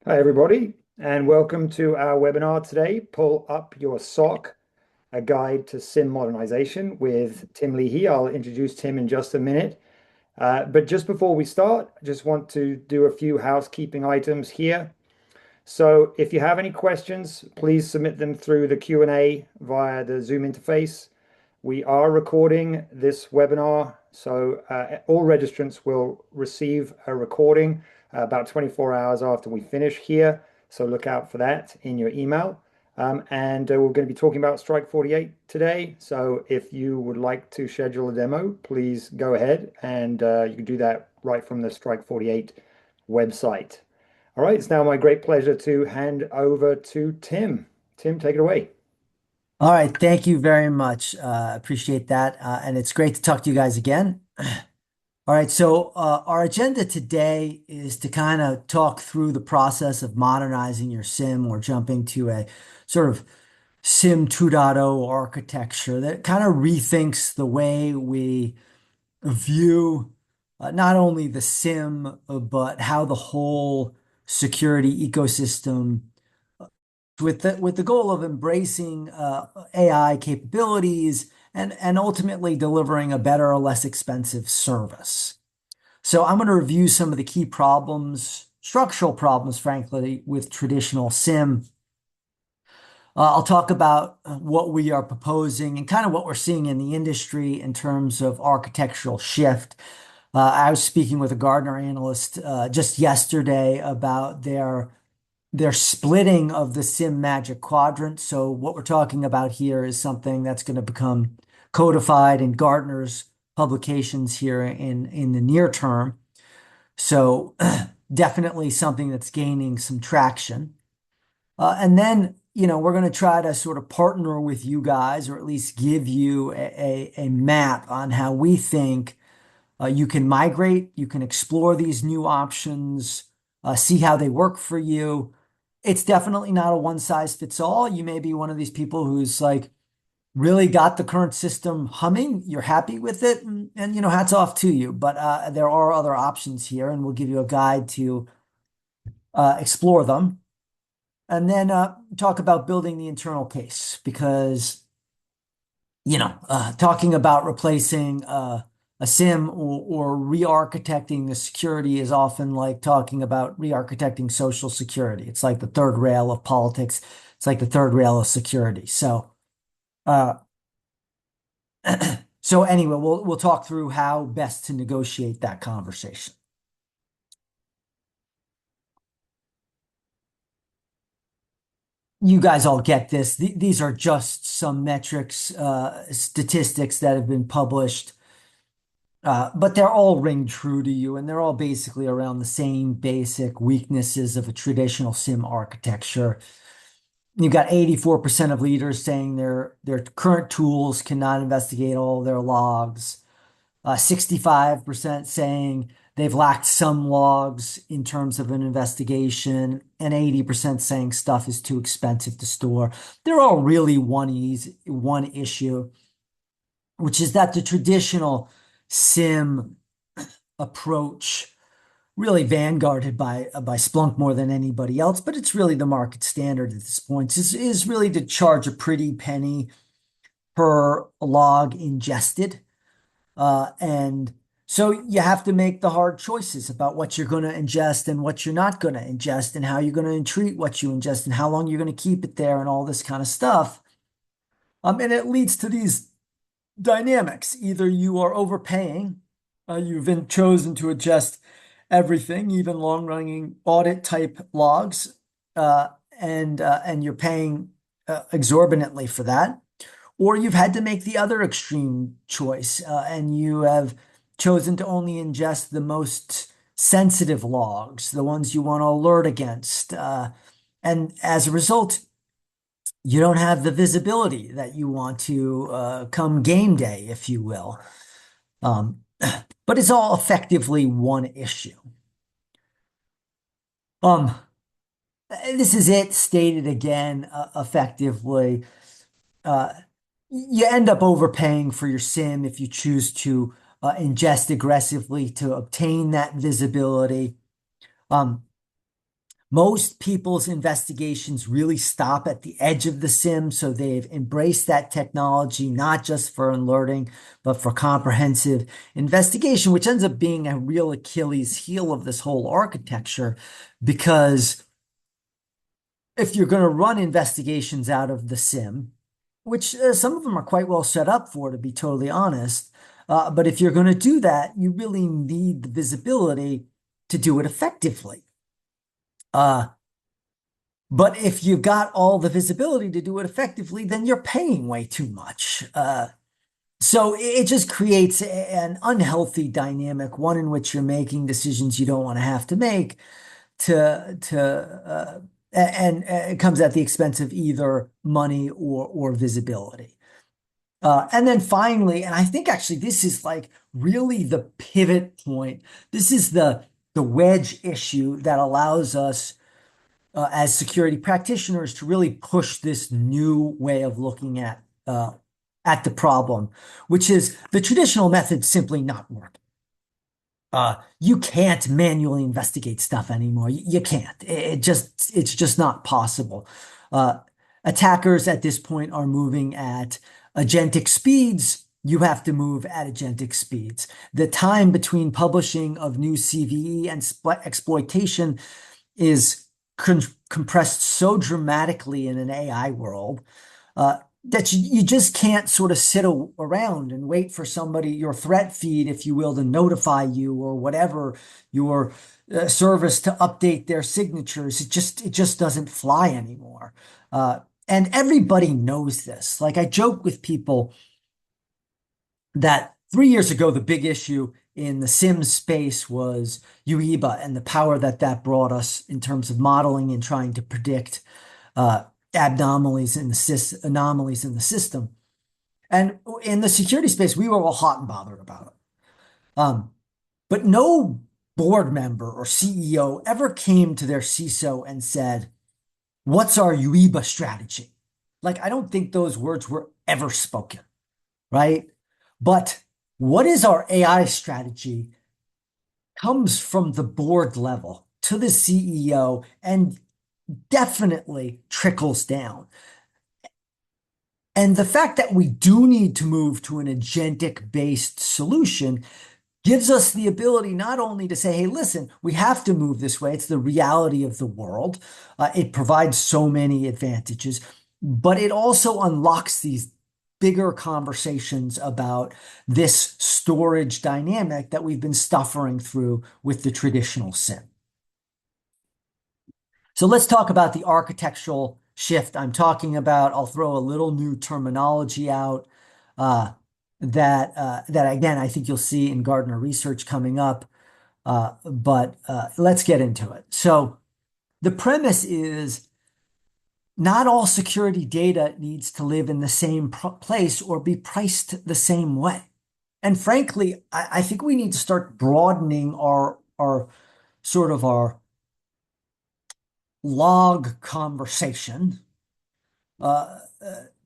Hi, everybody, and welcome to our webinar today, Pull Up Your SOC, a guide to SIEM modernization with Tim Leahy. I'll introduce Tim in just a minute. But just before we start, I just want to do a few housekeeping items here. So if you have any questions, please submit them through the Q&A via the Zoom interface. We are recording this webinar, so all registrants will receive a recording about 24 hours after we finish here. So look out for that in your email. And we're going to be talking about Strike 48 today. So if you would like to schedule a demo, please go ahead and you can do that right from the Strike 48 website. All right, it's now my great pleasure to hand over to Tim. Tim, take it away. All right, thank you very much. Appreciate that. And it's great to talk to you guys again. All right, so our agenda today is to kind of talk through the process of modernizing your SIM or jumping to a sort of SIM 2.0 architecture that kind of rethinks the way we view not only the SIM, but how the whole security ecosystem with the goal of embracing AI capabilities and ultimately delivering a better or less expensive service. So I'm going to review some of the key problems, structural problems, frankly, with traditional SIM. I'll talk about what we are proposing and kind of what we're seeing in the industry in terms of architectural shift. I was speaking with a Gartner analyst just yesterday about their splitting of the SIM Magic Quadrant. So what we're talking about here is something that's going to become codified in Gartner's publications here in the near term. So definitely something that's gaining some traction. And then, we're going to try to sort of partner with you guys, or at least give you a map on how we think you can migrate, you can explore these new options, see how they work for you. It's definitely not a one size fits all. You may be one of these people who's like really got the current system humming. You're happy with it, and hats off to you. But there are other options here, and we'll give you a guide to explore them, and then talk about building the internal case because talking about replacing a SIM or re-architecting the security is often like talking about re-architecting social security. It's like the third rail of politics. It's like the third rail of security. Uh, so anyway, we'll talk through how best to negotiate that conversation. You guys all get this. These are just some metrics, statistics that have been published. But they're all ring true to you, and they're all basically around the same basic weaknesses of a traditional SIM architecture. You've got 84% of leaders saying their current tools cannot investigate all their logs. 65% saying they've lacked some logs in terms of an investigation, and 80% saying stuff is too expensive to store. They're all really one issue, which is that the traditional SIM approach, really vanguarded by Splunk more than anybody else, but it's really the market standard at this point, is really to charge a pretty penny per log ingested. And so you have to make the hard choices about what you're going to ingest and what you're not going to ingest, and how you're going to entreat what you ingest, and how long you're going to keep it there, and all this kind of stuff. And it leads to these dynamics. Either you are overpaying, you've been chosen to adjust everything, even long-running audit type logs, and you're paying exorbitantly for that, or you've had to make the other extreme choice, and you have chosen to only ingest the most sensitive logs, the ones you want to alert against, and as a result, you don't have the visibility that you want to come game day, if you will. Um, but it's all effectively one issue. Um, this is it stated again, effectively. Uh, you end up overpaying for your SIM if you choose to ingest aggressively to obtain that visibility. Um, Most people's investigations really stop at the edge of the SIM, so they've embraced that technology, not just for alerting, but for comprehensive investigation, which ends up being a real Achilles heel of this whole architecture. Because if you're going to run investigations out of the SIM, which some of them are quite well set up for, to be totally honest, but if you're going to do that, you really need the visibility to do it effectively. Uh, But if you've got all the visibility to do it effectively, then you're paying way too much. So it just creates an unhealthy dynamic, one in which you're making decisions you don't want to have to make and it comes at the expense of either money or visibility. And then finally, and I think actually this is like really the pivot point. This is the wedge issue that allows us as security practitioners to really push this new way of looking at the problem, which is the traditional method simply not working. You can't manually investigate stuff anymore. You can't. It's just not possible. Uh, Attackers at this point are moving at agentic speeds. You have to move at agentic speeds. The time between publishing of new CVE and exploitation is compressed so dramatically in an AI world that you just can't sort of sit around and wait for somebody, your threat feed, if you will, to notify you or whatever your service to update their signatures. It just doesn't fly anymore. And everybody knows this. Like I joke with people that 3 years ago, the big issue in the SIM space was UEBA and the power that that brought us in terms of modeling and trying to predict anomalies in the system. And in the security space, we were all hot and bothered about it. But no board member or CEO ever came to their CISO and said, "What's our UEBA strategy?" Like, I don't think those words were ever spoken, right? But what is our AI strategy comes from the board level to the CEO and definitely trickles down. And the fact that we do need to move to an agentic-based solution gives us the ability not only to say, hey, listen, we have to move this way. It's the reality of the world. It provides so many advantages, but it also unlocks these bigger conversations about this storage dynamic that we've been suffering through with the traditional SIM. So let's talk about the architectural shift I'm talking about. I'll throw a little new terminology out that again, I think you'll see in Gartner research coming up. But let's get into it. So the premise is not all security data needs to live in the same place or be priced the same way. And frankly, I think we need to start broadening our sort of our log conversation uh,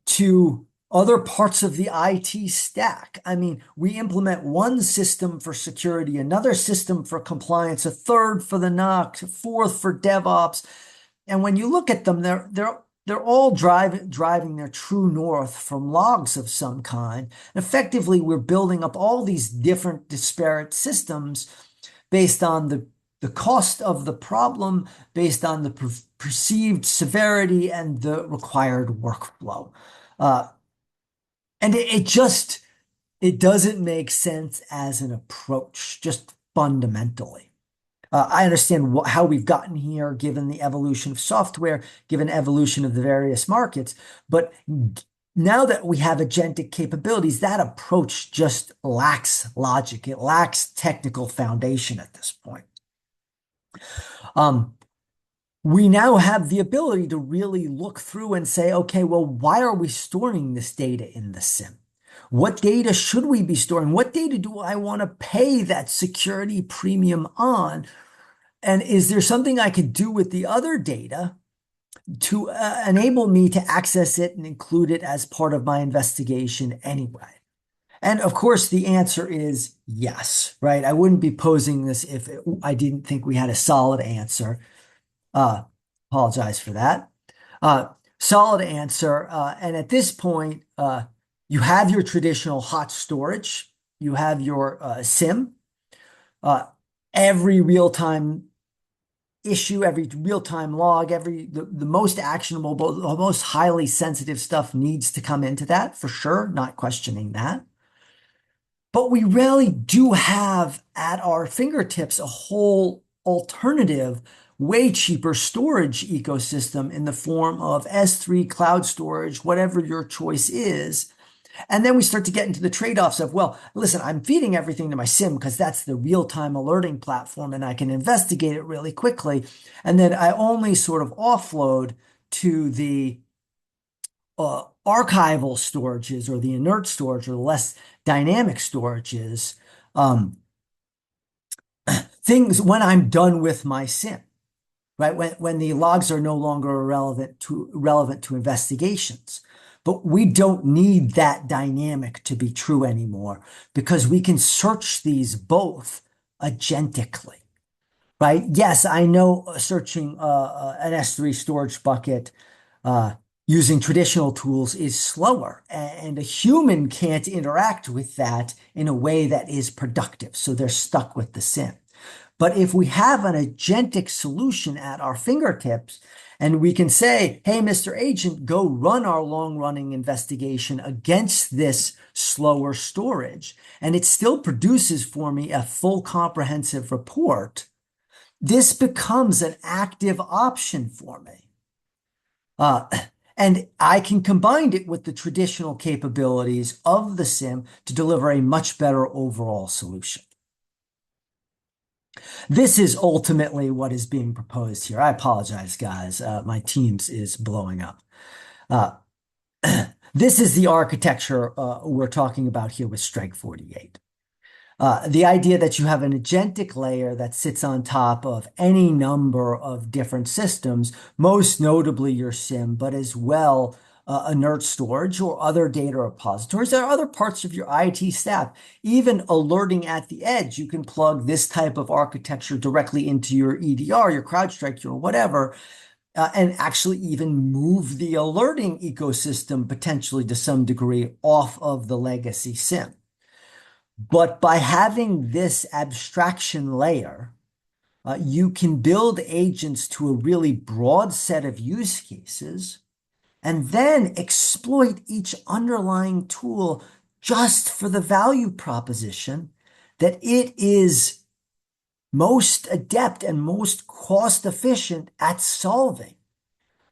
to other parts of the IT stack. I mean, we implement one system for security, another system for compliance, a third for the NOC, a fourth for DevOps. And when you look at them, they're all driving their true north from logs of some kind. Effectively, we're building up all these different disparate systems based on the cost of the problem, based on the perceived severity and the required workflow. And it doesn't make sense as an approach, just fundamentally. I understand how we've gotten here, given the evolution of software, given evolution of the various markets. But now that we have agentic capabilities, that approach just lacks logic. It lacks technical foundation at this point. We now have the ability to really look through and say, okay, well, why are we storing this data in the SIM? What data should we be storing? What data do I want to pay that security premium on? And is there something I could do with the other data to enable me to access it and include it as part of my investigation anyway? And of course, the answer is yes, right? I wouldn't be posing this if I didn't think we had a solid answer. Uh, Apologize for that. Uh, Solid answer. And at this point, you have your traditional hot storage, you have your SIEM, uh, every real-time issue, every real-time log, the most actionable, the most highly sensitive stuff needs to come into that for sure, not questioning that. But we really do have at our fingertips a whole alternative, way cheaper storage ecosystem in the form of S3 cloud storage, whatever your choice is. And then we start to get into the trade-offs of, well, listen, I'm feeding everything to my SIEM because that's the real-time alerting platform and I can investigate it really quickly. And then I only sort of offload to the archival storages or the inert storage or the less dynamic storages, um, things when I'm done with my SIEM, right? When the logs are no longer relevant to investigations. But we don't need that dynamic to be true anymore because we can search these both agentically, right? Yes, I know searching an S3 storage bucket uh, using traditional tools is slower, and a human can't interact with that in a way that is productive. So they're stuck with the SIEM. But if we have an agentic solution at our fingertips and we can say, hey, Mr. Agent, go run our long running investigation against this slower storage, and it still produces for me a full comprehensive report, this becomes an active option for me. Uh, and I can combine it with the traditional capabilities of the SIEM to deliver a much better overall solution. This is ultimately what is being proposed here. I apologize, guys. My Teams is blowing up. Uh, this is the architecture we're talking about here with Strike 48. The idea that you have an agentic layer that sits on top of any number of different systems, most notably your SIEM, but as well inert storage or other data repositories. There are other parts of your IT stack, even alerting at the edge. You can plug this type of architecture directly into your EDR, your CrowdStrike, your whatever, and actually even move the alerting ecosystem potentially to some degree off of the legacy SIEM. But by having this abstraction layer, you can build agents to a really broad set of use cases and then exploit each underlying tool just for the value proposition that it is most adept and most cost efficient at solving.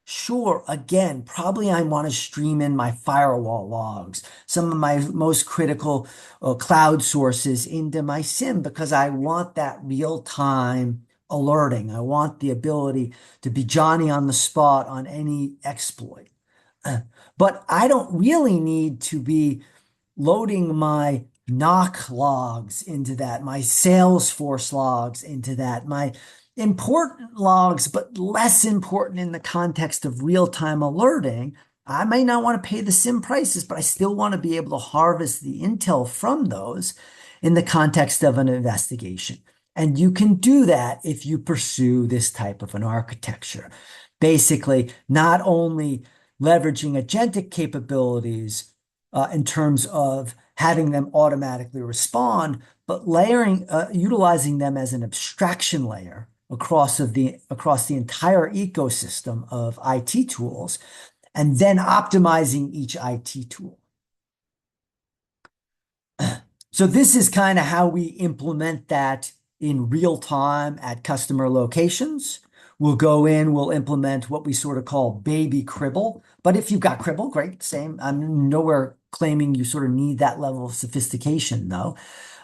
Sure, again, probably I want to stream in my firewall logs, some of my most critical cloud sources into my SIEM because I want that real-time alerting. I want the ability to be Johnny on the spot on any exploit. But I don't really need to be loading my knock logs into that, my Salesforce logs into that, my important logs, but less important in the context of real-time alerting. I may not want to pay the SIEM prices, but I still want to be able to harvest the intel from those in the context of an investigation. And you can do that if you pursue this type of an architecture. Basically, not only leveraging agentic capabilities in terms of having them automatically respond, but utilizing them as an abstraction layer across the entire ecosystem of IT tools, and then optimizing each IT tool. So this is kind of how we implement that in real time at customer locations. We'll go in, we'll implement what we sort of call baby cribble. But if you've got cribble, great, same. I'm nowhere claiming you sort of need that level of sophistication, though.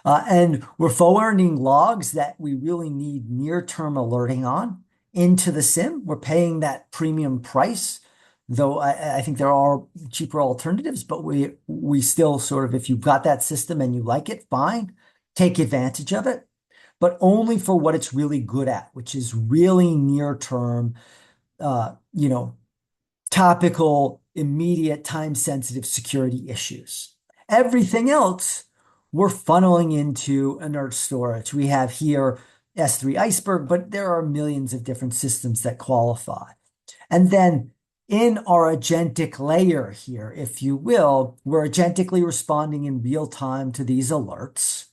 And we're forwarding logs that we really need near-term alerting on into the SIEM. We're paying that premium price, though I think there are cheaper alternatives, but we still sort of, if you've got that system and you like it, fine, take advantage of it, but only for what it's really good at, which is really near-term, you know, topical, immediate, time-sensitive security issues. Everything else, we're funneling into inert storage. We have here S3 Iceberg, but there are millions of different systems that qualify. And then in our agentic layer here, if you will, we're agentically responding in real time to these alerts.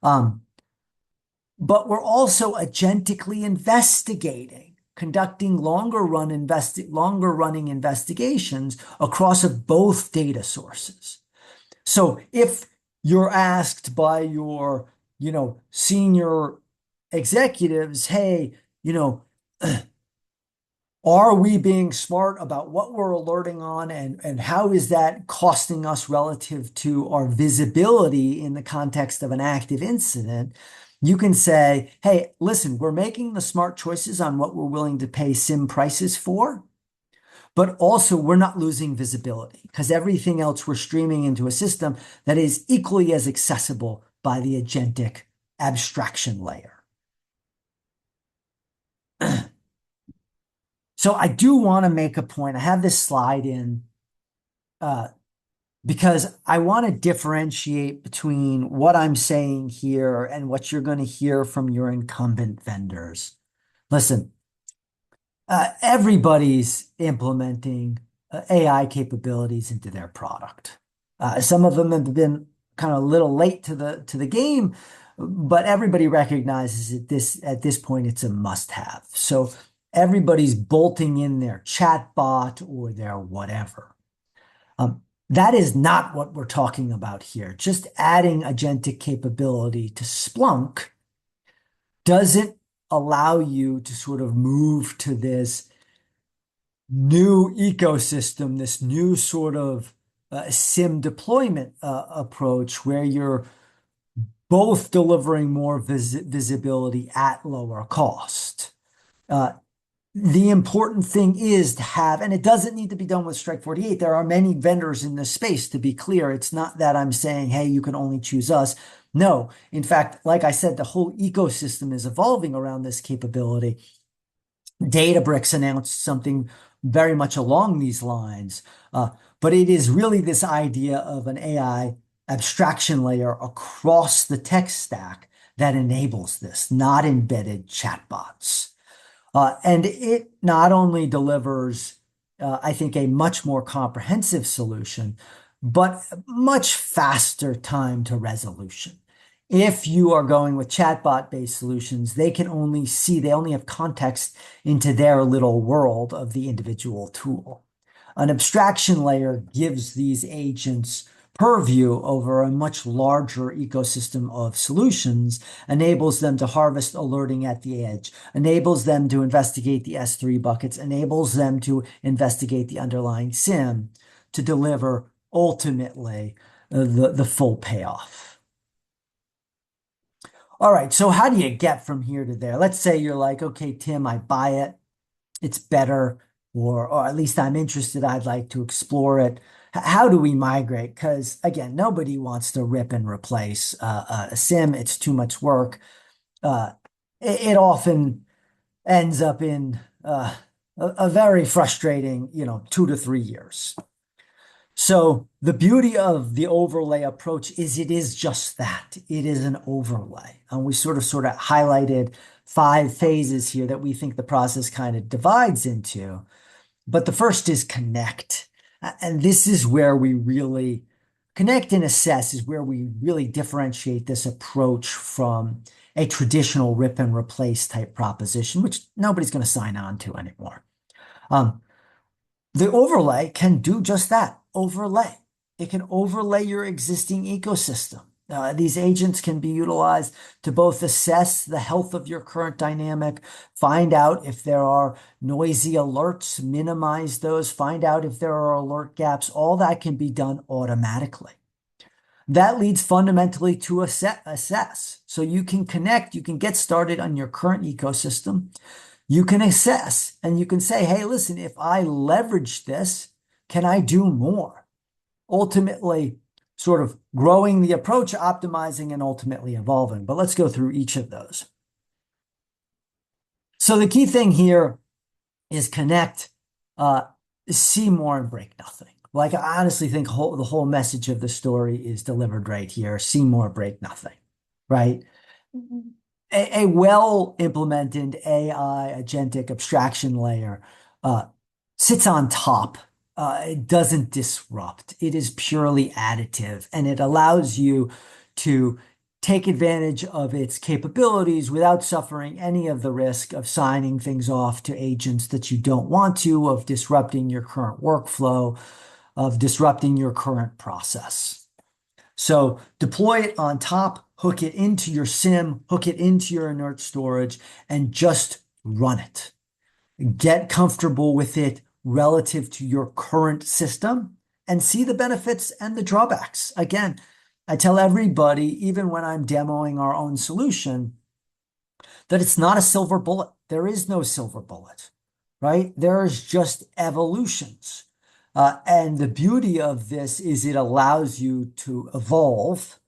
But we're also agentically investigating, conducting longer running investigations across both data sources. So if you're asked by your, senior executives, hey, you know, are we being smart about what we're alerting on and how is that costing us relative to our visibility in the context of an active incident? You can say, hey, listen, we're making the smart choices on what we're willing to pay SIEM prices for, but also we're not losing visibility because everything else we're streaming into a system that is equally as accessible by the agentic abstraction layer. So I do want to make a point. I have this slide in uh, because I want to differentiate between what I'm saying here and what you're going to hear from your incumbent vendors. Listen, everybody's implementing AI capabilities into their product. Some of them have been kind of a little late to the game, but everybody recognizes at this point it's a must-have. So everybody's bolting in their chatbot or their whatever. That is not what we're talking about here. Just adding agentic capability to Splunk doesn't allow you to sort of move to this new ecosystem, this new sort of SIEM deployment approach where you're both delivering more visibility at lower cost. Uh, the important thing is to have, and it doesn't need to be done with Strike 48. There are many vendors in this space, to be clear. It's not that I'm saying, hey, you can only choose us. No, in fact, like I said, the whole ecosystem is evolving around this capability. Databricks announced something very much along these lines, but it is really this idea of an AI abstraction layer across the tech stack that enables this, not embedded chatbots. And it not only delivers, I think, a much more comprehensive solution, but much faster time to resolution. If you are going with chatbot-based solutions, they only have context into their little world of the individual tool. An abstraction layer gives these agents purview over a much larger ecosystem of solutions, enables them to harvest alerting at the edge, enables them to investigate the S3 buckets, enables them to investigate the underlying SIEM to deliver ultimately the full payoff. All right, so how do you get from here to there? Let's say you're like, okay, Tim, I buy it. It's better, or at least I'm interested. I'd like to explore it. How do we migrate? Because again, nobody wants to rip and replace a SIEM. It's too much work. Uh, it often ends up in a very frustrating, 2 to 3 years. So the beauty of the overlay approach is it is just that. It is an overlay. And we sort of highlighted 5 phases here that we think the process kind of divides into. But the first is connect. And this is where we really connect and assess is where we really differentiate this approach from a traditional rip and replace type proposition, which nobody's going to sign on to anymore. The overlay can do just that, overlay. It can overlay your existing ecosystem. These agents can be utilized to both assess the health of your current dynamic, find out if there are noisy alerts, minimize those, find out if there are alert gaps. All that can be done automatically. That leads fundamentally to assess. So you can connect, you can get started on your current ecosystem. You can assess and you can say, hey, listen, if I leverage this, can I do more? Ultimately, sort of growing the approach, optimizing, and ultimately evolving. But let's go through each of those. So the key thing here is connect, see more, and break nothing. Like I honestly think the whole message of the story is delivered right here. See more, break nothing, right? a well implemented AI agentic abstraction layer uh, sits on top. It doesn't disrupt. It is purely additive, and it allows you to take advantage of its capabilities without suffering any of the risk of signing things off to agents that you don't want to, of disrupting your current workflow, of disrupting your current process. So deploy it on top, hook it into your SIEM, hook it into your inert storage, and just run it. Get comfortable with it relative to your current system and see the benefits and the drawbacks. Again, I tell everybody, even when I'm demoing our own solution, that it's not a silver bullet. There is no silver bullet, right? There's just evolutions. And the beauty of this is it allows you to evolve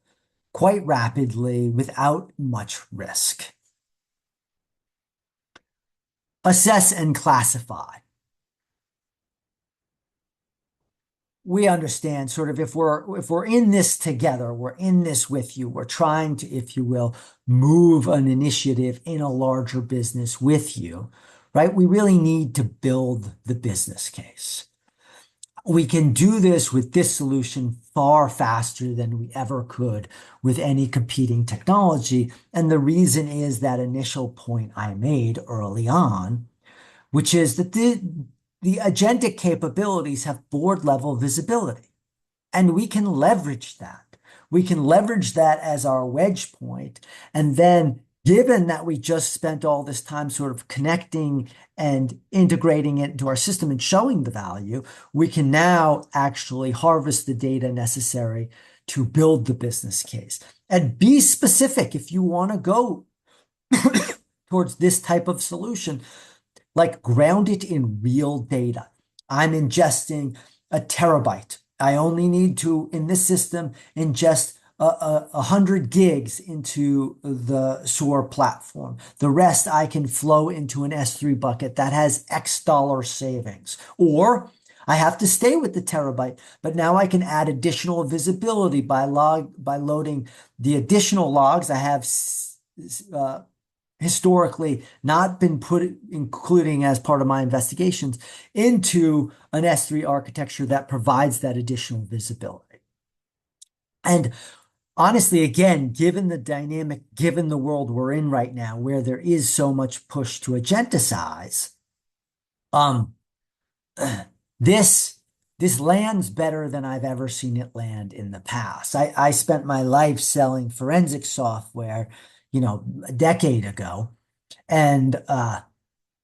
quite rapidly without much risk. Assess and classify. We understand sort of if we're in this together, we're in this with you, we're trying to, if you will, move an initiative in a larger business with you, right? We really need to build the business case. We can do this with this solution far faster than we ever could with any competing technology. And the reason is that initial point I made early on, which is that the agentic capabilities have board level visibility, and we can leverage that. We can leverage that as our wedge point. And then, given that we just spent all this time sort of connecting and integrating it into our system and showing the value, we can now actually harvest the data necessary to build the business case. And be specific if you want to go towards this type of solution, like ground it in real data. I'm ingesting a terabyte. I only need to, in this system, ingest 100 gigs into the SOAR platform. The rest I can flow into an S3 bucket that has X dollar savings. Or I have to stay with the terabyte, but now I can add additional visibility by loading the additional logs I have historically not been including as part of my investigations into an S3 architecture that provides that additional visibility. And honestly, again, given the dynamic, given the world we're in right now, where there is so much push to agenticize, um, this this lands better than I've ever seen it land in the past. I spent my life selling forensic software, a decade ago, and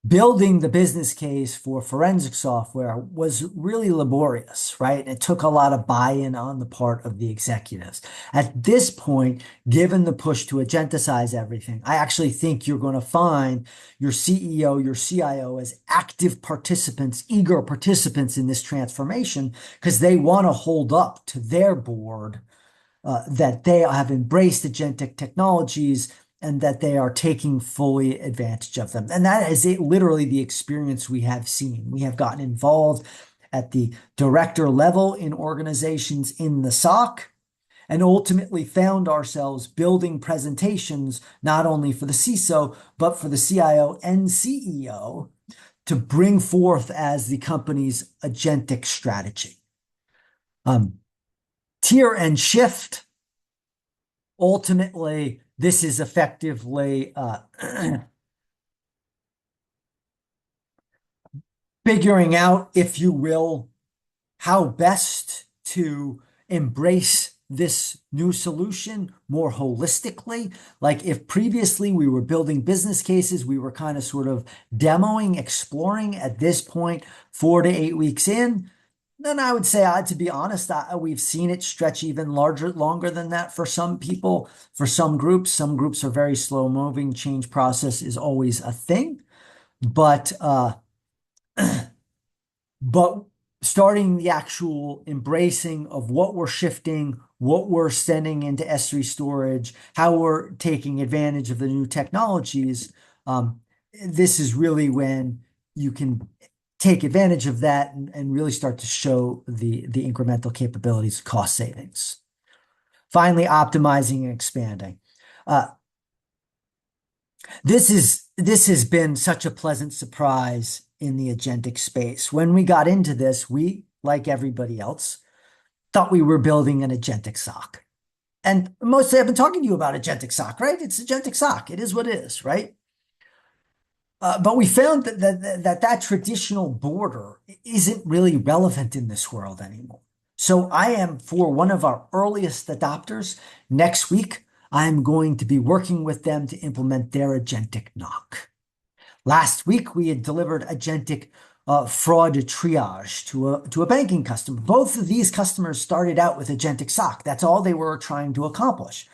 building the business case for forensic software was really laborious, right? It took a lot of buy-in on the part of the executives. At this point, given the push to agenticize everything, I actually think you're going to find your CEO, your CIO as active participants, eager participants in this transformation because they want to hold up to their board that they have embraced agentic technologies and that they are taking fully advantage of them. And that is literally the experience we have seen. We have gotten involved at the director level in organizations in the SOC and ultimately found ourselves building presentations not only for the CISO, but for the CIO and CEO to bring forth as the company's agentic strategy. Tier and shift. Ultimately, this is effectively figuring out, if you will, how best to embrace this new solution more holistically. Like if previously we were building business cases, we were kind of sort of demoing, exploring at this point, 4 to 8 weeks in. Then I would say, to be honest, we've seen it stretch even longer than that for some people, for some groups. Some groups are very slow moving. Change process is always a thing, but but starting the actual embracing of what we're shifting, what we're sending into S3 storage, how we're taking advantage of the new technologies, this is really when you can take advantage of that and really start to show the incremental capabilities, cost savings. Finally, optimizing and expanding. This has been such a pleasant surprise in the agentic space. When we got into this, we, like everybody else, thought we were building an agentic SOC. And mostly I've been talking to you about agentic SOC, right? It's agentic SOC. It is what it is, right? But we found that traditional border isn't really relevant in this world anymore. So I am for one of our earliest adopters next week. I'm going to be working with them to implement their agentic knock. Last week, we had delivered agentic fraud triage to a banking customer. Both of these customers started out with agentic SOC. That's all they were trying to accomplish.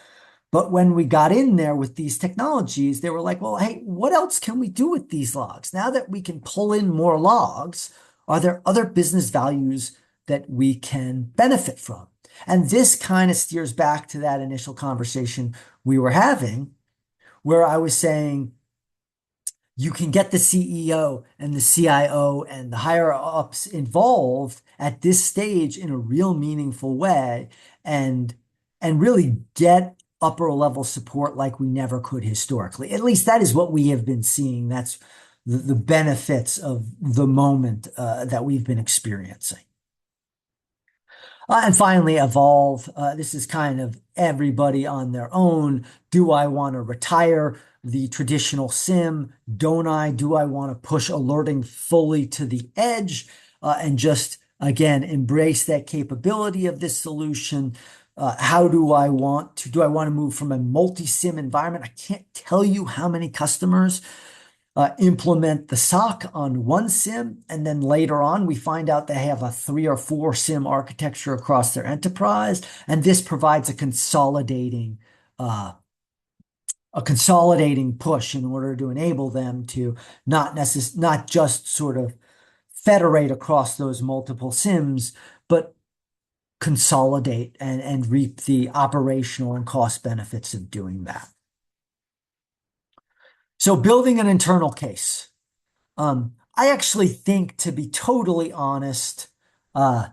But when we got in there with these technologies, they were like, well, hey, what else can we do with these logs? Now that we can pull in more logs, are there other business values that we can benefit from? And this kind of steers back to that initial conversation we were having, where I was saying, you can get the CEO and the CIO and the higher ups involved at this stage in a real meaningful way and really get upper level support like we never could historically. At least that is what we have been seeing. That's the benefits of the moment that we've been experiencing. And finally, evolve. This is kind of everybody on their own. Do I want to retire the traditional SIEM? Don't I? Do I want to push alerting fully to the edge and just, again, embrace that capability of this solution? How do I want to? Do I want to move from a multi-SIEM environment? I can't tell you how many customers implement the SOC on one SIEM, and then later on we find out they have a 3 or 4 SIEM architecture across their enterprise, and this provides uh, a consolidating push in order to enable them to not just sort of federate across those multiple SIEMs, but consolidate and reap the operational and cost benefits of doing that. So building an internal case. I actually think, to be totally honest, uh,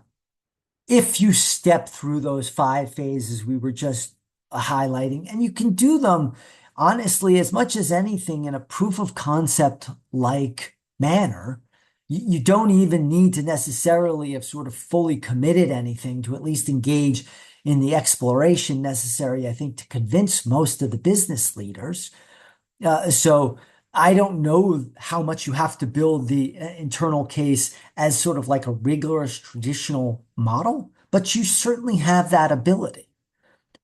if you step through those 5 phases we were just highlighting, and you can do them honestly as much as anything in a proof of concept like manner, you don't even need to necessarily have sort of fully committed anything to at least engage in the exploration necessary, I think, to convince most of the business leaders. So I don't know how much you have to build the internal case as sort of like a rigorous traditional model, but you certainly have that ability,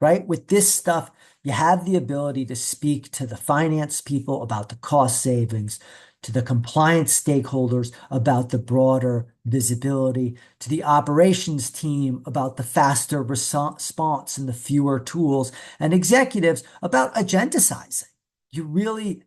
right? With this stuff, you have the ability to speak to the finance people about the cost savings, to the compliance stakeholders about the broader visibility, to the operations team about the faster response and the fewer tools, and executives about agenticizing. You really,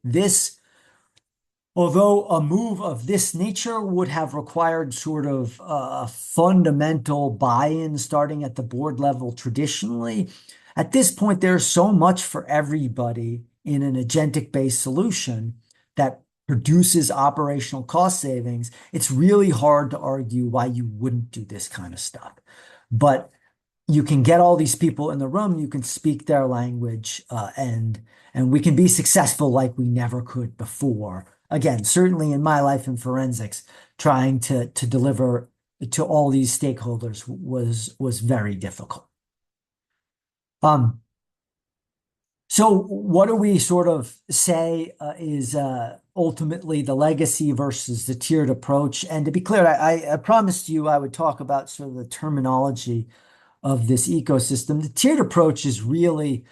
although a move of this nature would have required sort of a fundamental buy-in starting at the board level traditionally, at this point, there's so much for everybody in an agentic-based solution that produces operational cost savings. It's really hard to argue why you wouldn't do this kind of stuff. But you can get all these people in the room, you can speak their language, and we can be successful like we never could before. Again, certainly in my life in forensics, trying to deliver to all these stakeholders was very difficult. Um, so what do we sort of say is ultimately the legacy versus the tiered approach? And to be clear, I promised you I would talk about sort of the terminology of this ecosystem. The tiered approach is really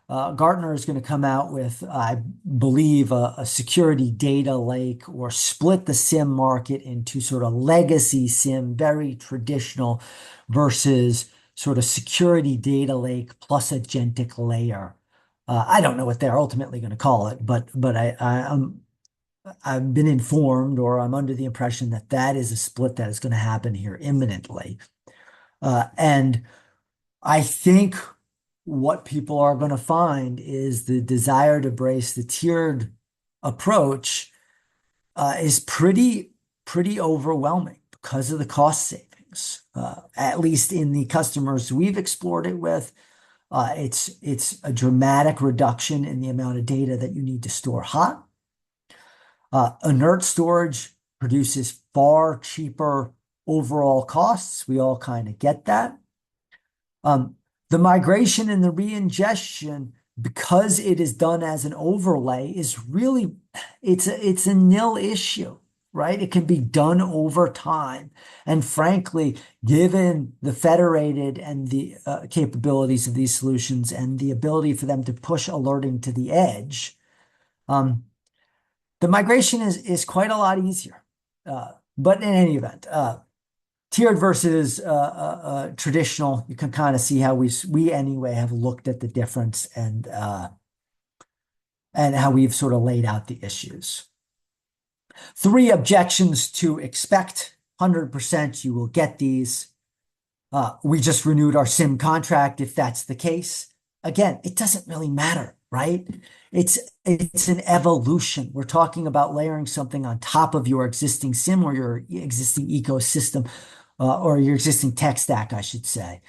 Gartner is going to come out with, I believe, a security data lake, or split the SIEM market into sort of legacy SIEM, very traditional, versus sort of security data lake plus agentic layer. I don't know what they're ultimately going to call it, but I've been informed, or I'm under the impression that that is a split that is going to happen here imminently. And I think what people are going to find is the desire to embrace the tiered approach is pretty overwhelming because of the cost savings. At least in the customers we've explored it with, It's a dramatic reduction in the amount of data that you need to store hot. Inert storage produces far cheaper overall costs. We all kind of get that. Um, the migration and the re-ingestion, because it is done as an overlay, is really it's a nil issue, right? It can be done over time. And frankly, given the federated and the capabilities of these solutions and the ability for them to push alerting to the edge, um, the migration is quite a lot easier. But in any event, tiered versus traditional, you can kind of see how we anyway have looked at the difference and how we've sort of laid out the issues. 3 objections to expect. 100% you will get these. We just renewed our SIEM contract if that's the case. Again, it doesn't really matter, right? It's an evolution. We're talking about layering something on top of your existing SIEM or your existing ecosystem, or your existing tech stack, I should say.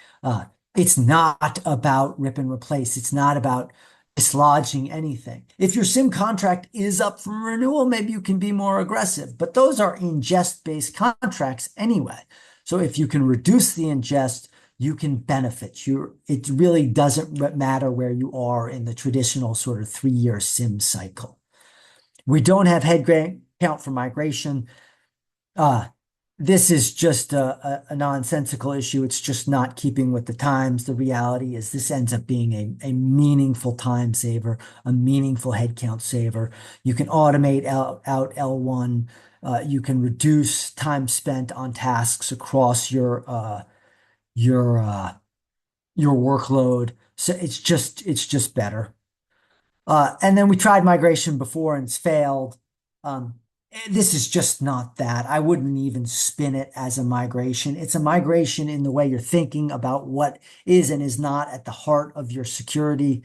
It's not about rip and replace. It's not about dislodging anything. If your SIEM contract is up for renewal, maybe you can be more aggressive, but those are ingest-based contracts anyway. So if you can reduce the ingest, you can benefit. It really doesn't matter where you are in the traditional sort of 3-year SIEM cycle. We don't have head count for migration. This is just a nonsensical issue. It's just not keeping with the times. The reality is this ends up being a meaningful time saver, a meaningful headcount saver. You can automate out L1. You can reduce time spent on tasks across your workload. So it's just better. And then we tried migration before and it's failed. This is just not that. I wouldn't even spin it as a migration. It's a migration in the way you're thinking about what is and is not at the heart of your security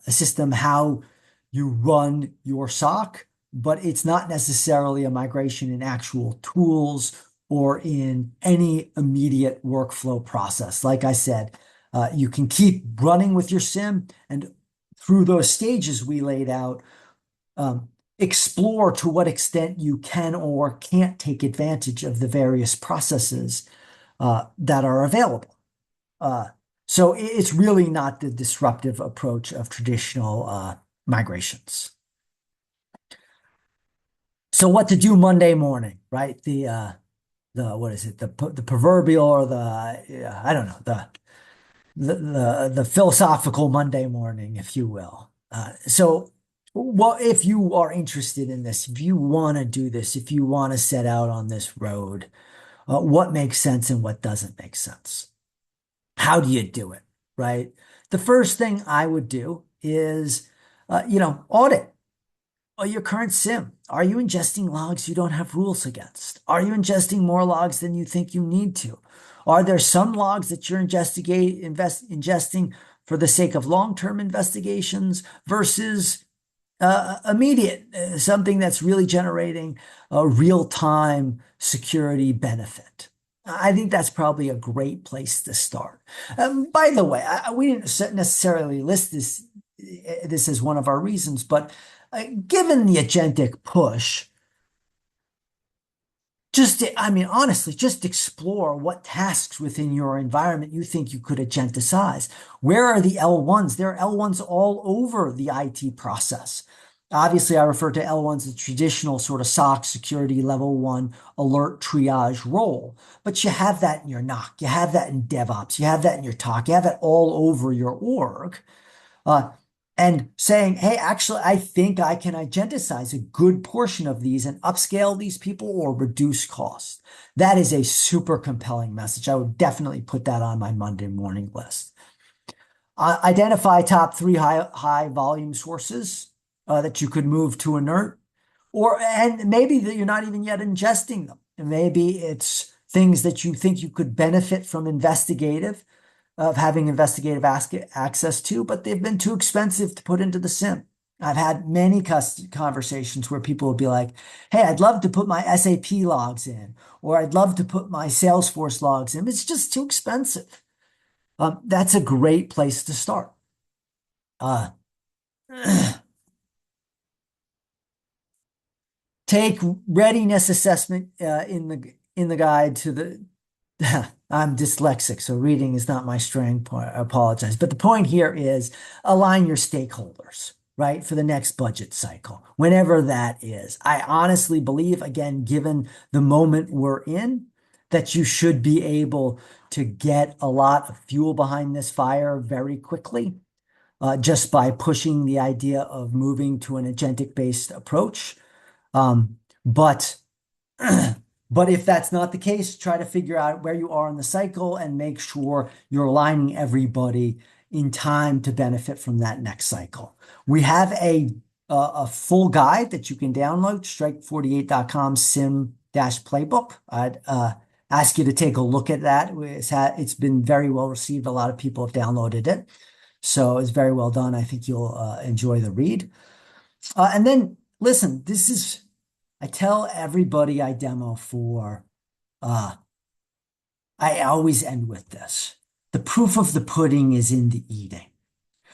system, how you run your SOC, but it's not necessarily a migration in actual tools or in any immediate workflow process. Like I said, you can keep running with your SIEM, and through those stages we laid out, explore to what extent you can or can't take advantage of the various processes that are available. So it's really not the disruptive approach of traditional migrations. So what to do Monday morning, right? What is it? The proverbial or I don't know, the philosophical Monday morning, if you will. So well, if you are interested in this, if you want to do this, if you want to set out on this road, what makes sense and what doesn't make sense? How do you do it, right? The first thing I would do is, audit your current SIEM. Are you ingesting logs you don't have rules against? Are you ingesting more logs than you think you need to? Are there some logs that you're ingesting for the sake of long-term investigations versus immediate, something that's really generating a real-time security benefit? I think that's probably a great place to start. By the way, we didn't necessarily list this as one of our reasons, but given the agentic push, honestly, just explore what tasks within your environment you think you could agenticize. Where are the L1s? There are L1s all over the IT process. Obviously, I refer to L1s as the traditional sort of SOC security level 1 alert triage role. But you have that in your NOC, you have that in DevOps, you have that in your TOC, you have that all over your org. And saying, hey, actually, I think I can agenticize a good portion of these and upscale these people or reduce costs. That is a super compelling message. I would definitely put that on my Monday morning list. Identify top 3 high volume sources that you could move to inert, and maybe that you're not even yet ingesting them. And maybe it's things that you think you could benefit from having investigative access to, but they've been too expensive to put into the SIEM. I've had many conversations where people will be like, hey, I'd love to put my SAP logs in, or I'd love to put my Salesforce logs in. It's just too expensive. That's a great place to start. Uh, Take readiness assessment in the guide to the I'm dyslexic, so reading is not my strength point. I apologize. But the point here is align your stakeholders, right, for the next budget cycle, whenever that is. I honestly believe, again, given the moment we're in, that you should be able to get a lot of fuel behind this fire very quickly, just by pushing the idea of moving to an agentic-based approach. But but if that's not the case, try to figure out where you are in the cycle and make sure you're aligning everybody in time to benefit from that next cycle. We have a full guide that you can download, strike48.com sim-playbook. I'd ask you to take a look at that. It's been very well received. A lot of people have downloaded it. So it's very well done. I think you'll enjoy the read. And then listen, I tell everybody I demo for, uh, I always end with this. The proof of the pudding is in the eating.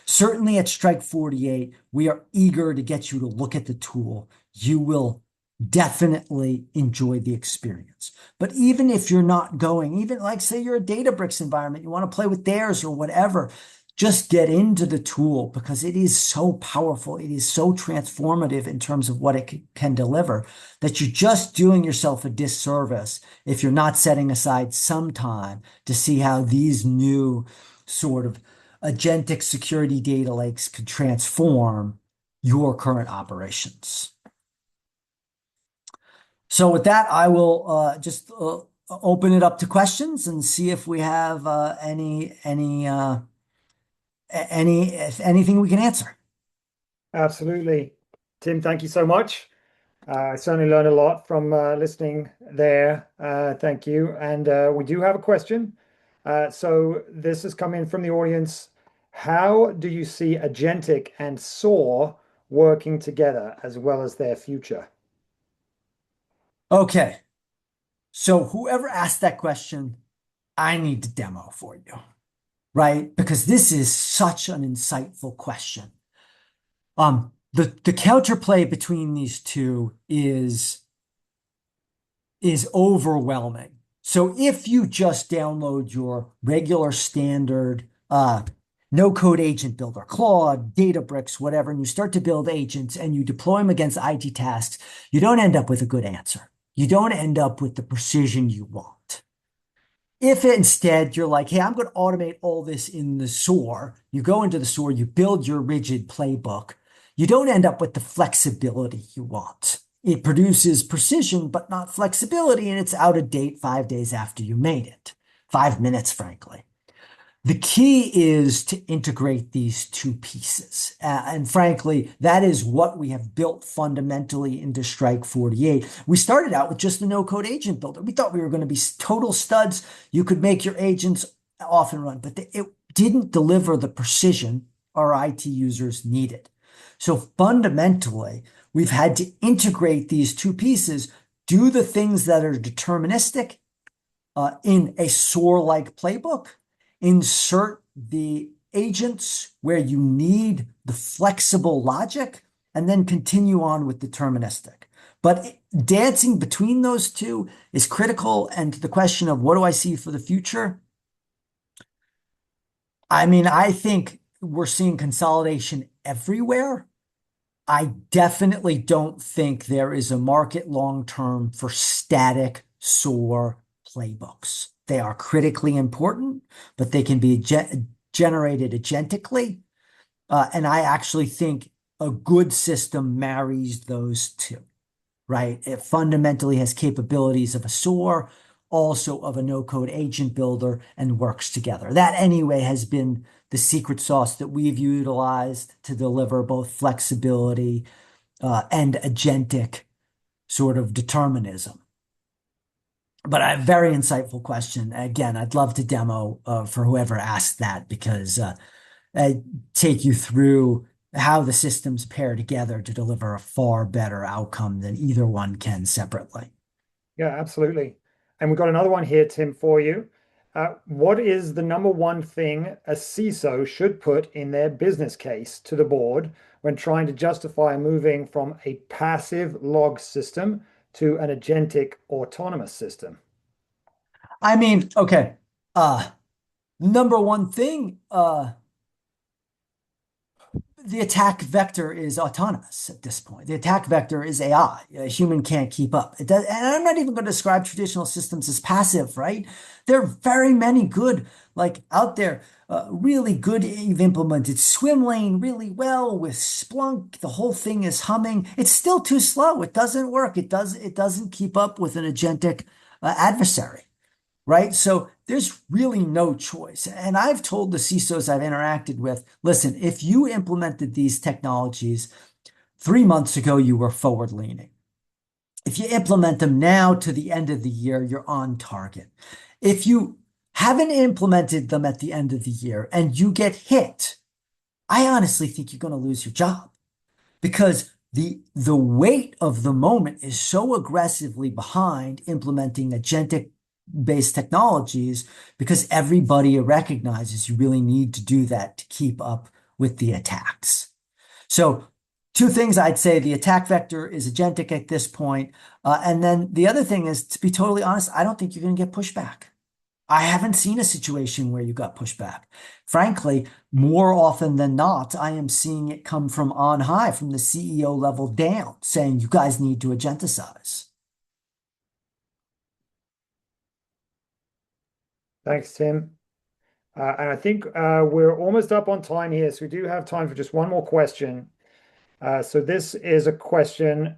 Certainly at Strike 48, we are eager to get you to look at the tool. You will definitely enjoy the experience. But even if you're not going, even like say you're a Databricks environment, you want to play with theirs or whatever, just get into the tool because it is so powerful. It is so transformative in terms of what it can deliver that you're just doing yourself a disservice if you're not setting aside some time to see how these new sort of agentic security data lakes could transform your current operations. So with that, I will just open it up to questions and see if we have anything we can answer. Absolutely. Tim, thank you so much. I certainly learned a lot from listening there. Thank you. And we do have a question. So this has come in from the audience. How do you see agentic and SOAR working together as well as their future? Okay, so whoever asked that question, I need to demo for you, right? Because this is such an insightful question. The counterplay between these two is overwhelming. So if you just download your regular standard no code agent builder, Claude, Databricks, whatever, and you start to build agents and you deploy them against IT tasks, you don't end up with a good answer. You don't end up with the precision you want. If instead you're like, hey, I'm going to automate all this in the SOAR, you go into the SOAR, you build your rigid playbook, you don't end up with the flexibility you want. It produces precision, but not flexibility, and it's out of date 5 days after you made it. 5 minutes, frankly. The key is to integrate these two pieces. And frankly, that is what we have built fundamentally into Strike 48. We started out with just the no-code agent builder. We thought we were going to be total studs. You could make your agents off and run, but it didn't deliver the precision our IT users needed. So fundamentally, we've had to integrate these two pieces, do the things that are deterministic in a SOAR-like playbook, insert the agents where you need the flexible logic, and then continue on with deterministic. But dancing between those two is critical. And to the question of what do I see for the future? I mean, I think we're seeing consolidation everywhere. I definitely don't think there is a market long term for static SOAR playbooks. They are critically important, but they can be generated agentically. And I actually think a good system marries those two, right? It fundamentally has capabilities of a SOAR, also of a no-code agent builder, and works together. That anyway has been the secret sauce that we've utilized to deliver both flexibility and agentic sort of determinism. But a very insightful question. Again, I'd love to demo for whoever asked that because I take you through how the systems pair together to deliver a far better outcome than either one can separately. Yeah, absolutely. And we've got another one here, Tim, for you. What is the number one thing a CISO should put in their business case to the board when trying to justify moving from a passive log system to an agentic autonomous system? I mean, okay. Uh, Number one thing, the attack vector is autonomous at this point. The attack vector is AI. A human can't keep up. It does, and I'm not even going to describe traditional systems as passive, right? There are very many good, like out there, really good. You've implemented swim lane really well with Splunk. The whole thing is humming. It's still too slow. It doesn't work. It doesn't keep up with an agentic adversary, right? So there's really no choice. And I've told the CISOs I've interacted with, listen, if you implemented these technologies 3 months ago, you were forward leaning. If you implement them now to the end of the year, you're on target. If you haven't implemented them at the end of the year and you get hit, I honestly think you're going to lose your job because the weight of the moment is so aggressively behind implementing agentic based technologies because everybody recognizes you really need to do that to keep up with the attacks. So two things I'd say: the attack vector is agentic at this point, and then the other thing is, to be totally honest, I don't think you're going to get pushback. I haven't seen a situation where you got pushback. Frankly, more often than not, I am seeing it come from on high, from the CEO level down, saying you guys need to agenticize. Thanks, Tim. And I think we're almost up on time here, so we do have time for just one more question. So this is a question: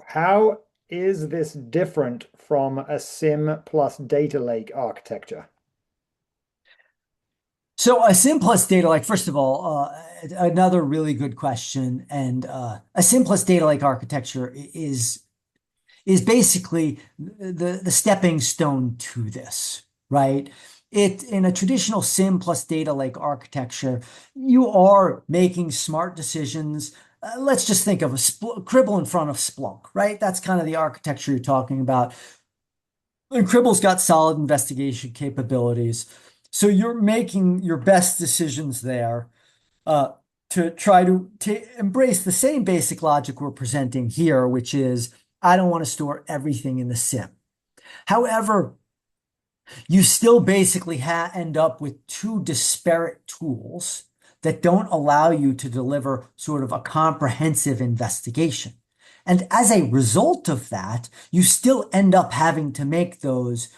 how is this different from a SIEM plus data lake architecture? So a SIEM plus data lake, first of all, another really good question. And a SIEM plus data lake architecture is basically the stepping stone to this, right? It in a traditional SIEM plus data lake architecture, you are making smart decisions. Let's just think of a Cribble in front of Splunk, right? That's kind of the architecture you're talking about. And Cribble's got solid investigation capabilities. So you're making your best decisions there uh, to try to embrace the same basic logic we're presenting here, which is I don't want to store everything in the SIEM. However, you still basically end up with two disparate tools that don't allow you to deliver sort of a comprehensive investigation. And as a result of that, you still end up having to make those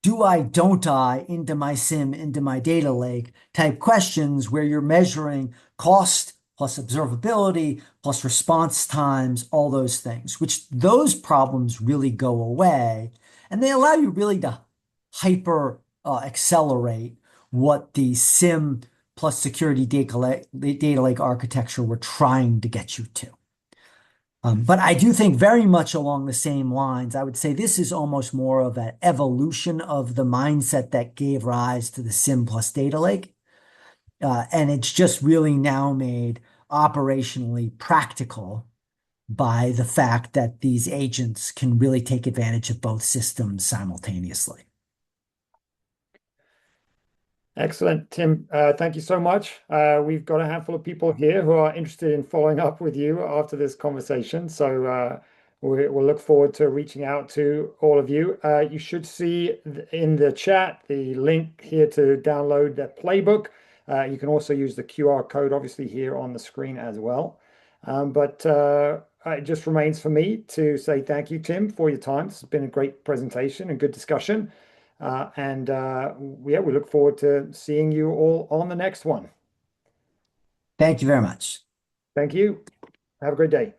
do I, don't I, into my SIEM, into my data lake type questions where you're measuring cost plus observability plus response times, all those things, which those problems really go away. And they allow you really to hyper accelerate what the SIEM plus security data lake architecture were trying to get you to. But I do think very much along the same lines. I would say this is almost more of an evolution of the mindset that gave rise to the SIEM plus data lake. And it's just really now made operationally practical by the fact that these agents can really take advantage of both systems simultaneously. Excellent, Tim. Thank you so much. We've got a handful of people here who are interested in following up with you after this conversation. So we'll look forward to reaching out to all of you. You should see in the chat the link here to download the playbook. You can also use the QR code, obviously, here on the screen as well. But it just remains for me to say thank you, Tim, for your time. This has been a great presentation and good discussion. Yeah, we look forward to seeing you all on the next one. Thank you very much. Thank you. Have a great day.